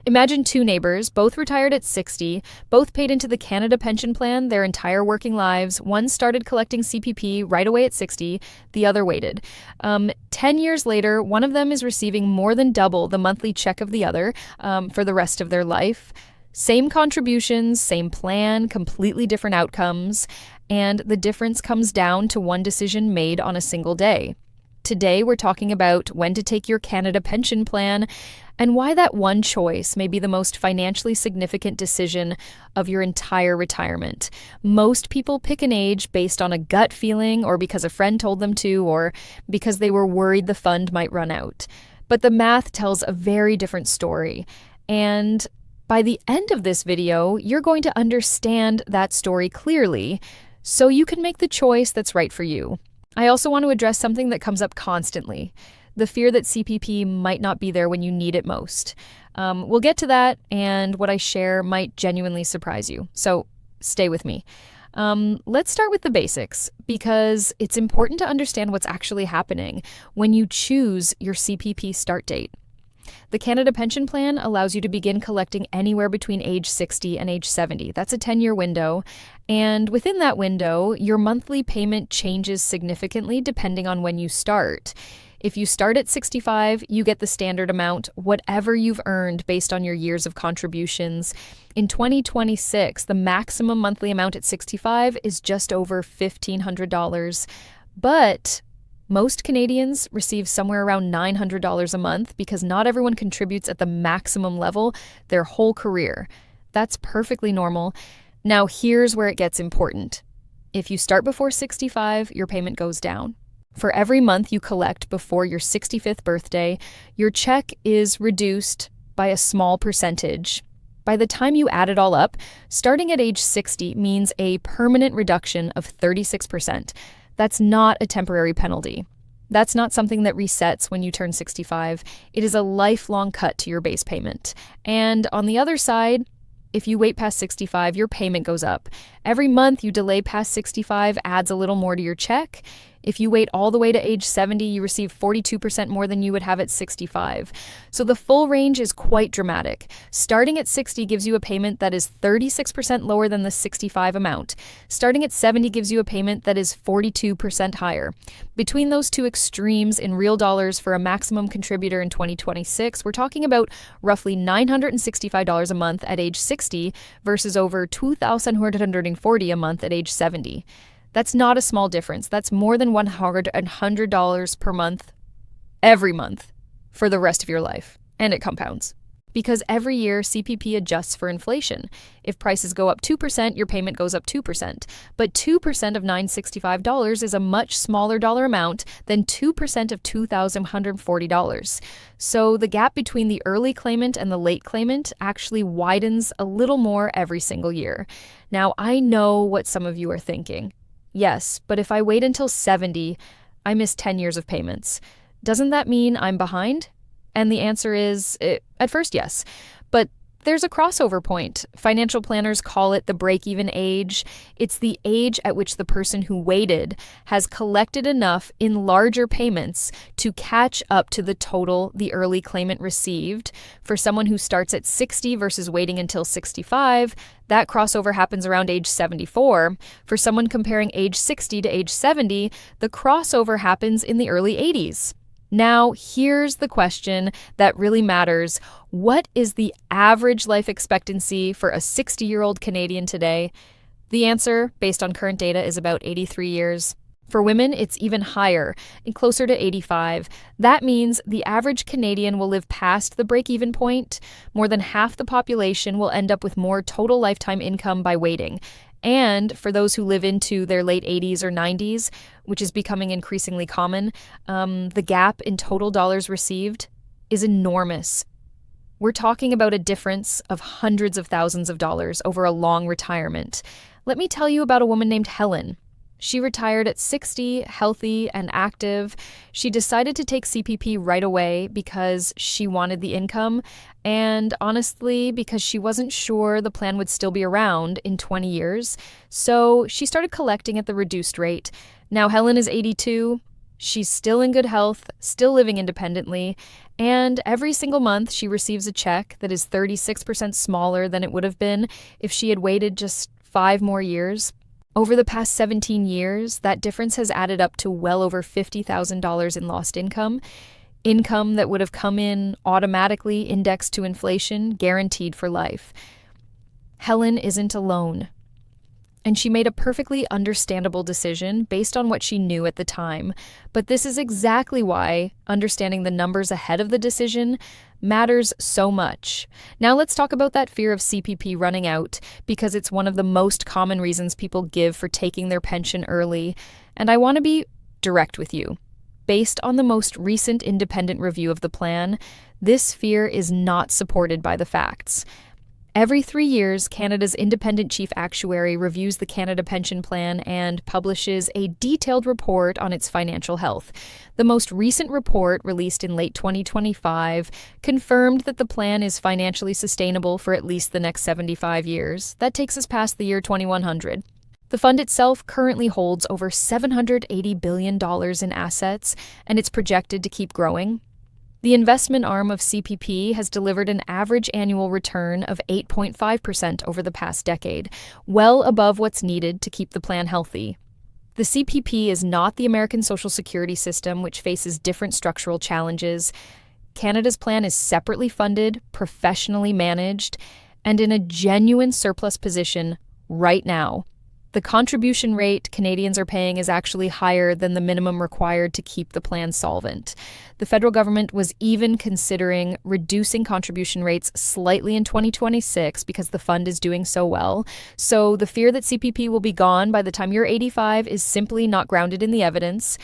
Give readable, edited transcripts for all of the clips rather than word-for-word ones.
Imagine two neighbors, both retired at 60, both paid into the Canada Pension Plan their entire working lives. One started collecting CPP right away at 60, the other waited. 10 years later, one of them is receiving more than double the monthly check of the other for the rest of their life. Same contributions, same plan, completely different outcomes, and the difference comes down to one decision made on a single day. Today, we're talking about when to take your Canada Pension Plan and why that one choice may be the most financially significant decision of your entire retirement. Most people pick an age based on a gut feeling or because a friend told them to or because they were worried the fund might run out. But the math tells a very different story. And by the end of this video, you're going to understand that story clearly so you can make the choice that's right for you. I also want to address something that comes up constantly, the fear that CPP might not be there when you need it most. We'll get to that, and what I share might genuinely surprise you, so stay with me. Let's start with the basics, because it's important to understand what's actually happening when you choose your CPP start date. The Canada Pension Plan allows you to begin collecting anywhere between age 60 and age 70. That's a 10-year window. And within that window, your monthly payment changes significantly depending on when you start. If you start at 65, you get the standard amount, whatever you've earned based on your years of contributions. In 2026, the maximum monthly amount at 65 is just over $1,500. But most Canadians receive somewhere around $900 a month because not everyone contributes at the maximum level their whole career. That's perfectly normal. Now, here's where it gets important. If you start before 65, your payment goes down. For every month you collect before your 65th birthday, your check is reduced by a small percentage. By the time you add it all up, starting at age 60 means a permanent reduction of 36%. That's not a temporary penalty. That's not something that resets when you turn 65. It is a lifelong cut to your base payment. And on the other side, if you wait past 65, your payment goes up. Every month you delay past 65 adds a little more to your check. If you wait all the way to age 70, you receive 42% more than you would have at 65. So the full range is quite dramatic. Starting at 60 gives you a payment that is 36% lower than the 65 amount. Starting at 70 gives you a payment that is 42% higher. Between those two extremes in real dollars for a maximum contributor in 2026, we're talking about roughly $965 a month at age 60 versus over $2,140 a month at age 70. That's not a small difference. That's more than $100 per month, every month, for the rest of your life. And it compounds. Because every year, CPP adjusts for inflation. If prices go up 2%, your payment goes up 2%. But 2% of $965 is a much smaller dollar amount than 2% of $2,140. So the gap between the early claimant and the late claimant actually widens a little more every single year. Now, I know what some of you are thinking. Yes, but if I wait until 70, I miss 10 years of payments. Doesn't that mean I'm behind? And the answer is, at first, yes. But there's a crossover point. Financial planners call it the break-even age. It's the age at which the person who waited has collected enough in larger payments to catch up to the total the early claimant received. For someone who starts at 60 versus waiting until 65, that crossover happens around age 74. For someone comparing age 60 to age 70, the crossover happens in the early 80s. Now, here's the question that really matters. What is the average life expectancy for a 60-year-old Canadian today? The answer, based on current data, is about 83 years. For women, it's even higher and closer to 85. That means the average Canadian will live past the break-even point. More than half the population will end up with more total lifetime income by waiting. And for those who live into their late 80s or 90s, which is becoming increasingly common, the gap in total dollars received is enormous. We're talking about a difference of hundreds of thousands of dollars over a long retirement. Let me tell you about a woman named Helen. She retired at 60, healthy and active. She decided to take CPP right away because she wanted the income and honestly because she wasn't sure the plan would still be around in 20 years. So she started collecting at the reduced rate. Now Helen is 82. She's still in good health, still living independently, and every single month she receives a check that is 36% smaller than it would have been if she had waited just 5 more years. Over the past 17 years, that difference has added up to well over $50,000 in lost income that would have come in automatically indexed to inflation, guaranteed for life. Helen isn't alone. And she made a perfectly understandable decision based on what she knew at the time. But this is exactly why understanding the numbers ahead of the decision matters so much. Now let's talk about that fear of CPP running out, because it's one of the most common reasons people give for taking their pension early. And I want to be direct with you. Based on the most recent independent review of the plan, this fear is not supported by the facts. Every 3 years, Canada's independent chief actuary reviews the Canada Pension Plan and publishes a detailed report on its financial health. The most recent report, released in late 2025, confirmed that the plan is financially sustainable for at least the next 75 years. That takes us past the year 2100. The fund itself currently holds over $780 billion in assets, and it's projected to keep growing. The investment arm of CPP has delivered an average annual return of 8.5% over the past decade, well above what's needed to keep the plan healthy. The CPP is not the American Social Security system, which faces different structural challenges. Canada's plan is separately funded, professionally managed, and in a genuine surplus position right now. The contribution rate Canadians are paying is actually higher than the minimum required to keep the plan solvent. The federal government was even considering reducing contribution rates slightly in 2026 because the fund is doing so well. So the fear that CPP will be gone by the time you're 85 is simply not grounded in the evidence.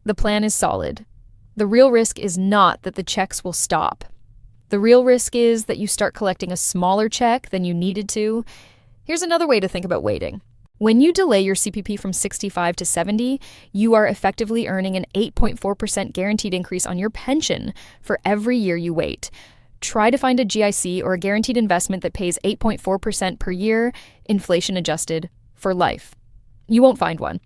The plan is solid. The real risk is not that the checks will stop. The real risk is that you start collecting a smaller check than you needed to. Here's another way to think about waiting. When you delay your CPP from 65 to 70, you are effectively earning an 8.4% guaranteed increase on your pension for every year you wait. Try to find a GIC or a guaranteed investment that pays 8.4% per year, inflation adjusted, for life. You won't find one.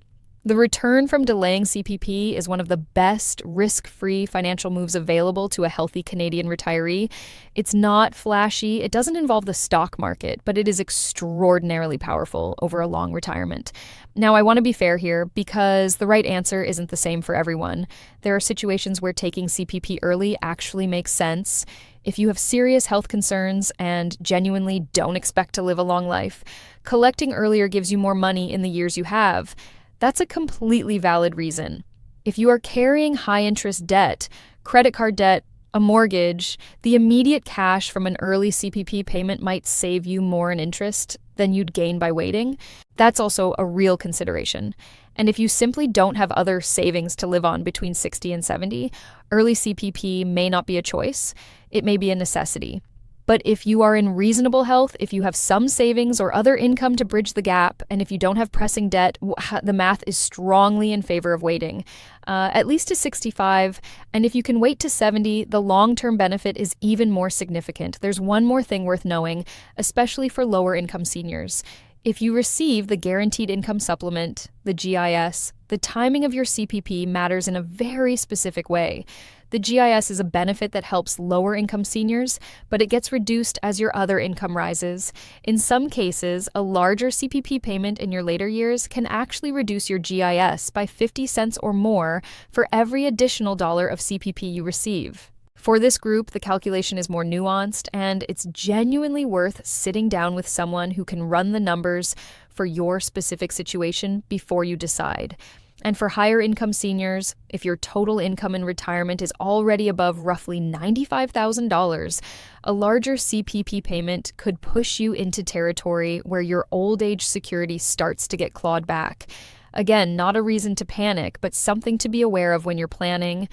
The return from delaying CPP is one of the best risk-free financial moves available to a healthy Canadian retiree. It's not flashy, it doesn't involve the stock market, but it is extraordinarily powerful over a long retirement. Now, I want to be fair here because the right answer isn't the same for everyone. There are situations where taking CPP early actually makes sense. If you have serious health concerns and genuinely don't expect to live a long life, collecting earlier gives you more money in the years you have. That's a completely valid reason. If you are carrying high-interest debt, credit card debt, a mortgage, the immediate cash from an early CPP payment might save you more in interest than you'd gain by waiting. That's also a real consideration. And if you simply don't have other savings to live on between 60 and 70, early CPP may not be a choice. It may be a necessity. But if you are in reasonable health, if you have some savings or other income to bridge the gap, and if you don't have pressing debt, the math is strongly in favor of waiting, at least to 65. And if you can wait to 70, the long-term benefit is even more significant. There's one more thing worth knowing, especially for lower-income seniors. If you receive the Guaranteed Income Supplement, the GIS, the timing of your CPP matters in a very specific way. The GIS is a benefit that helps lower-income seniors, but it gets reduced as your other income rises. In some cases, a larger CPP payment in your later years can actually reduce your GIS by 50 cents or more for every additional dollar of CPP you receive. For this group, the calculation is more nuanced, and it's genuinely worth sitting down with someone who can run the numbers for your specific situation before you decide. And for higher income seniors, if your total income in retirement is already above roughly $95,000, a larger CPP payment could push you into territory where your old age security starts to get clawed back. Again, not a reason to panic, but something to be aware of when you're planning.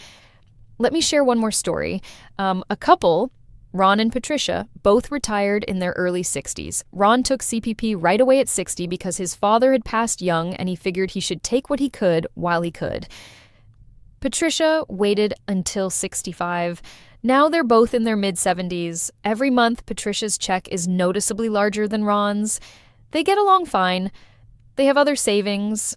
Let me share one more story. A couple, Ron and Patricia, both retired in their early 60s. Ron took CPP right away at 60 because his father had passed young and he figured he should take what he could while he could. Patricia waited until 65. Now they're both in their mid-70s. Every month, Patricia's check is noticeably larger than Ron's. They get along fine. They have other savings.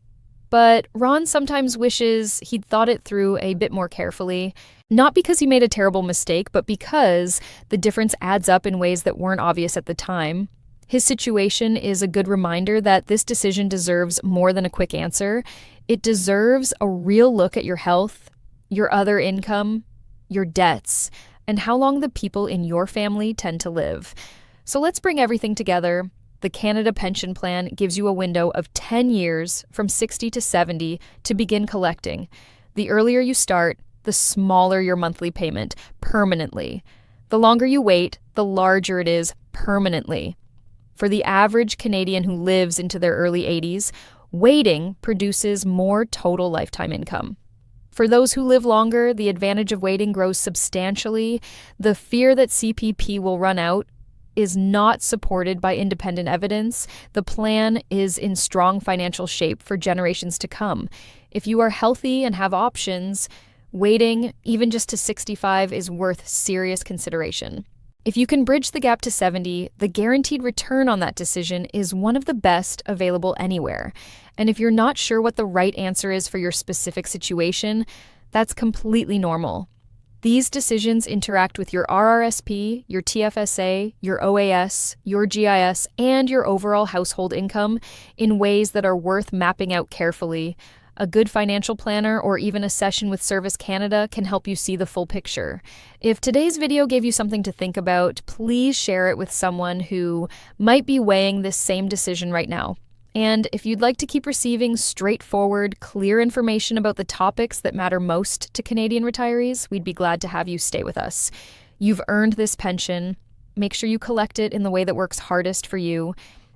But Ron sometimes wishes he'd thought it through a bit more carefully, not because he made a terrible mistake, but because the difference adds up in ways that weren't obvious at the time. His situation is a good reminder that this decision deserves more than a quick answer. It deserves a real look at your health, your other income, your debts, and how long the people in your family tend to live. So let's bring everything together. The Canada Pension Plan gives you a window of 10 years from 60 to 70 to begin collecting. The earlier you start, the smaller your monthly payment permanently. The longer you wait, the larger it is permanently. For the average Canadian who lives into their early 80s, waiting produces more total lifetime income. For those who live longer, the advantage of waiting grows substantially. The fear that CPP will run out is not supported by independent evidence. The plan is in strong financial shape for generations to come. If you are healthy and have options, waiting, even just to 65, is worth serious consideration. If you can bridge the gap to 70, the guaranteed return on that decision is one of the best available anywhere. And if you're not sure what the right answer is for your specific situation, that's completely normal. These decisions interact with your RRSP, your TFSA, your OAS, your GIS, and your overall household income in ways that are worth mapping out carefully. A good financial planner or even a session with Service Canada can help you see the full picture. If today's video gave you something to think about, please share it with someone who might be weighing this same decision right now. And if you'd like to keep receiving straightforward, clear information about the topics that matter most to Canadian retirees, we'd be glad to have you stay with us. You've earned this pension. Make sure you collect it in the way that works hardest for you.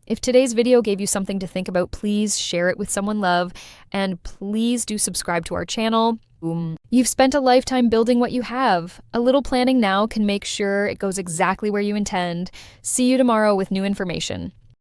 If today's video gave you something to think about, please share it with someone love, and please do subscribe to our channel. You've spent a lifetime building what you have. A little planning now can make sure it goes exactly where you intend. See you tomorrow with new information.